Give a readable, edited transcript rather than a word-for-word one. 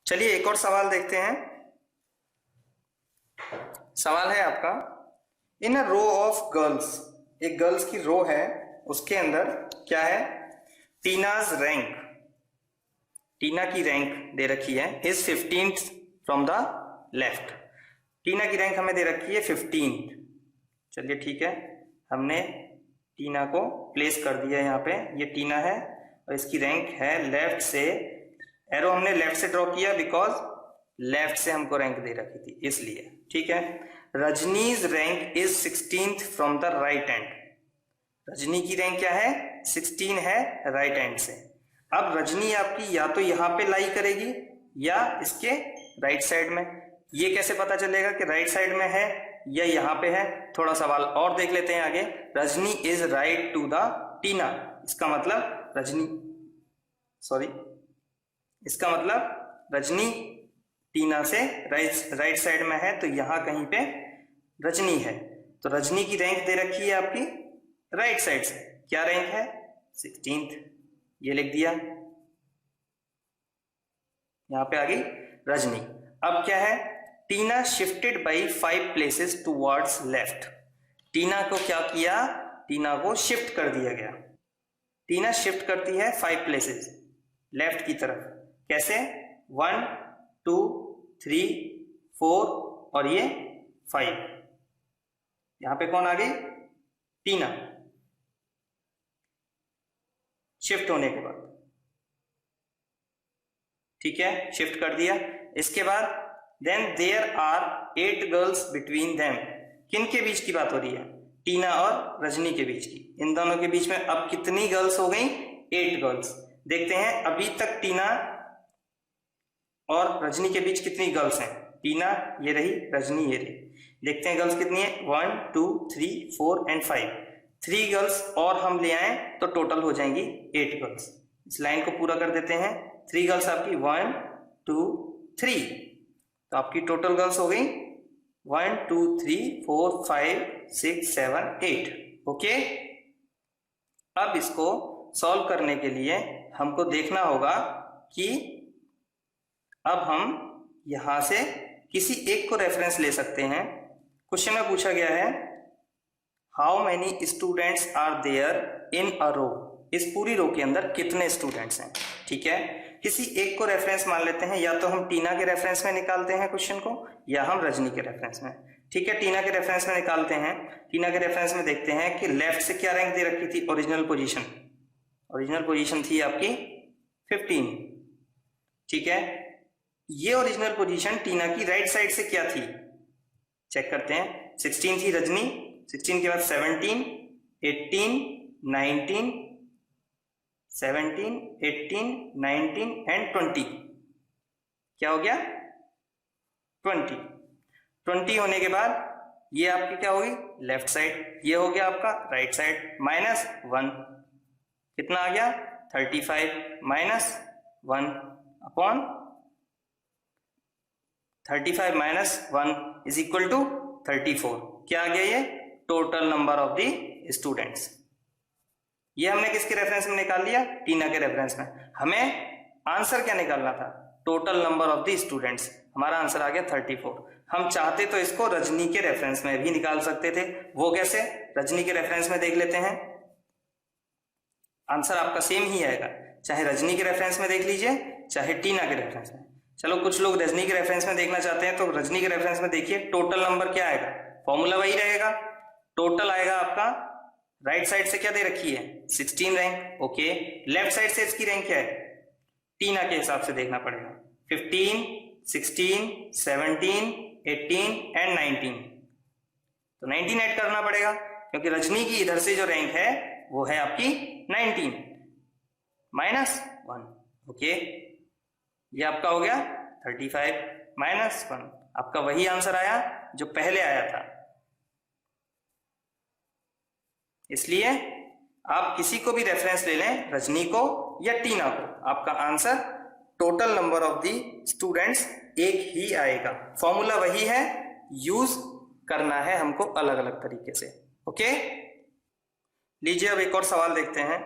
चलिए एक और सवाल देखते हैं। सवाल है आपका, इन अ रो ऑफ गर्ल्स, एक गर्ल्स की रो है, उसके अंदर क्या है, टीनाज रैंक, टीना की रैंक दे रखी है, is 15th from the left. Tina की रैंक हमें दे रखी है 15th। चलिए ठीक है, हमने टीना को प्लेस कर दिया यहाँ पे, ये टीना है और इसकी रैंक है लेफ्ट से, एरो हमने लेफ्ट से ड्रॉ किया बिकॉज लेफ्ट से हमको रैंक दे रखी थी इसलिए। ठीक है, Rajni's rank is 16th from the right hand. Rajni की रैंक क्या है, 16 है राइट हैंड से। अब रजनी आपकी या तो यहाँ पे लाई करेगी या इसके राइट साइड में। ये कैसे पता चलेगा कि राइट साइड में है या यहाँ पे है? थोड़ा सवाल और देख लेते हैं आगे। Rajni is right to the Tina, इसका मतलब रजनी टीना से राइट साइड में है, तो यहां कहीं पे रजनी है। तो रजनी की रैंक दे रखी है आपकी राइट साइड से, क्या रैंक है, 16th, ये लिख दिया, यहां पे आ गई रजनी। अब क्या है, Tina shifted by 5 places towards left. Tina को क्या किया, टीना को शिफ्ट कर दिया गया। टीना शिफ्ट करती है 5 प्लेसेस लेफ्ट की तरफ। कैसे, 1 2 3 4 और ये 5। यहां पे कौन आ गई, टीना, शिफ्ट होने के बाद। ठीक है, शिफ्ट कर दिया। इसके बाद then there are 8 girls between them. किन के बीच की बात हो रही है, टीना और रजनी के बीच की। इन दोनों के बीच में अब कितनी गर्ल्स हो गई, 8 गर्ल्स। देखते हैं अभी तक टीना और रजनी के बीच कितनी गर्ल्स हैं। टीना ये रही, रजनी ये रही। देखते हैं गर्ल्स कितनी है, 1 2 3 4 एंड 5। 3 गर्ल्स और हम ले आए तो टोटल हो जाएंगी 8 गर्ल्स। इस लाइन को पूरा कर देते हैं। 3 गर्ल्स आपकी 1 2 3, तो आपकी टोटल गर्ल्स हो गई 1 2 3 4 5 6 7 8। ओके, अब इसको सॉल्व करने के लिए हमको देखना होगा कि अब हम यहां से किसी एक को रेफरेंस ले सकते हैं। क्वेश्चन में पूछा गया है, how many students are there in a row. इस पूरी रो के अंदर कितने स्टूडेंट्स हैं। ठीक है, किसी एक को रेफरेंस मान लेते हैं, या तो हम टीना के रेफरेंस में निकालते हैं क्वेश्चन को, या हम रजनी के रेफरेंस में। ठीक है, टीना के रेफरेंस में निकालते हैं। टीना के रेफरेंस में देखते हैं कि लेफ्ट से क्या रैंक दे रखी थी, ओरिजिनल पोजीशन थी आपकी 15। ठीक है, ये ओरिजिनल पोजीशन टीना की राइट साइड से क्या थी, चेक करते हैं। 16 थी रजनी, 16 के बाद 17 18 19 17 18 19 एंड 20। क्या हो गया, 20 होने के बाद ये आपकी क्या होगी, लेफ्ट साइड, ये हो गया आपका राइट साइड, -1 कितना आ गया, 35 -1 अपॉन 35 -1 इज इक्वल टू 34। क्या आ गया, ये total number of the students. ये हमने किसके रेफरेंस में निकाल लिया, टीना के रेफरेंस में। हमें आंसर क्या निकालना था, total number of the students. हमारा आंसर आ गया 34। हम चाहते तो इसको रजनी के रेफरेंस में भी निकाल सकते थे। वो कैसे, रजनी के रेफरेंस में देख लेते हैं। आंसर आपका सेम ही आएगा, चाहे रजनी के रेफरेंस में देख लीजिए चाहे टीना के रेफरेंस में। चलो कुछ लोग रजनी के रेफरेंस में देखना चाहते हैं, तो रजनी के रेफरेंस में देखिए, टोटल नंबर क्या आएगा, फॉर्मूला वही रहेगा। टोटल आएगा आपका, राइट साइड से क्या दे रखी है, 16 रैंक। ओके, लेफ्ट साइड से इसकी रैंक क्या है, टीना के हिसाब से देखना पड़ेगा, 15 16 17 18 एंड 19। तो 19 ऐड करना पड़ेगा, क्योंकि रजनी की इधर से जो रैंक है वो है आपकी 19 -1। ओके, ये आपका हो गया 35 -1। आपका वही आंसर आया जो पहले आया था। इसलिए आप किसी को भी रेफरेंस ले लें, रजनी को या टीना को, आपका answer total number of the students एक ही आएगा। फॉर्मूला वही है, यूज करना है हमको अलग अलग तरीके से। ओके, लीजिए अब एक और सवाल देखते हैं।